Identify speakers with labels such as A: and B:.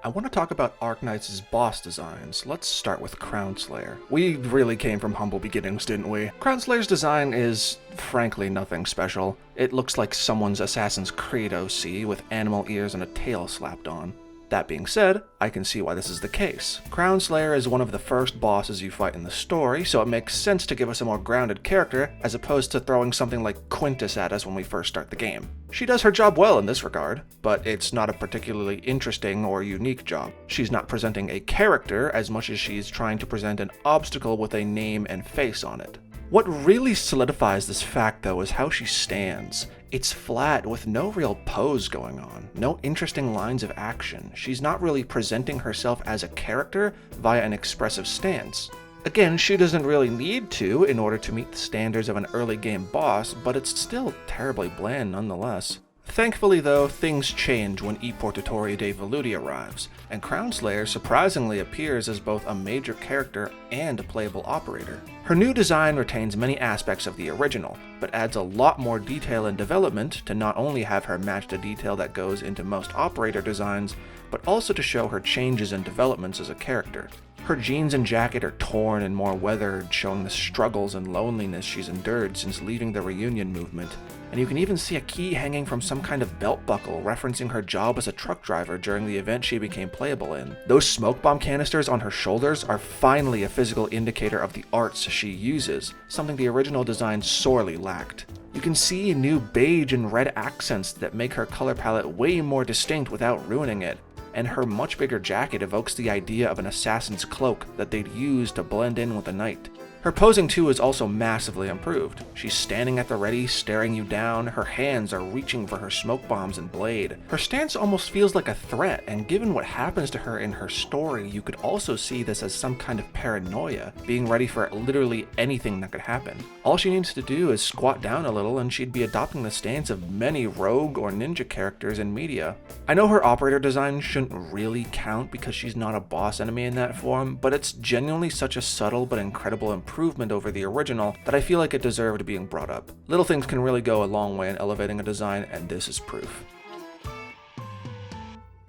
A: I want to talk Arc Arknight's boss designs. Let's start with Crownslayer. We really came from humble beginnings, didn't we? Crownslayer's design is, frankly, nothing special. It looks like someone's Assassin's Creed OC with animal ears and a tail slapped on. That being said, I can see why this is the case. Crownslayer is one of the first bosses you fight in the story, so it makes sense to give us a more grounded character as opposed to throwing something like Quintus at us when we first start the game. She does her job well in this regard, but it's not a particularly interesting or unique job. She's not presenting a character as much as she's trying to present an obstacle with a name and face on it. What really solidifies this fact, though, is how she stands. It's flat with no real pose going on, no interesting lines of action. She's not really presenting herself as a character via an expressive stance. Again, she doesn't really need to in order to meet the standards of an early game boss, but it's still terribly bland nonetheless. Thankfully though, things change when E Portatori de Veludi arrives, and Crownslayer surprisingly appears as both a major character and a playable operator. Her new design retains many aspects of the original, but adds a lot more detail and development to not only have her match the detail that goes into most operator designs, but also to show her changes and developments as a character. Her jeans and jacket are torn and more weathered, showing the struggles and loneliness she's endured since leaving the reunion movement. And you can even see a key hanging from some kind of belt buckle, referencing her job as a truck driver during the event she became playable in. Those smoke bomb canisters on her shoulders are finally a physical indicator of the arts she uses, something the original design sorely lacked. You can see new beige and red accents that make her color palette way more distinct without ruining it, and her much bigger jacket evokes the idea of an assassin's cloak that they'd use to blend in with the night. Her posing too is also massively improved. She's standing at the ready, staring you down, her hands are reaching for her smoke bombs and blade. Her stance almost feels like a threat, and given what happens to her in her story, you could also see this as some kind of paranoia, being ready for literally anything that could happen. All she needs to do is squat down a little and she'd be adopting the stance of many rogue or ninja characters in media. I know her operator design shouldn't really count because she's not a boss enemy in that form, but it's genuinely such a subtle but incredible improvement over the original that I feel like it deserved being brought up. Little things can really go a long way in elevating a design, and this is proof.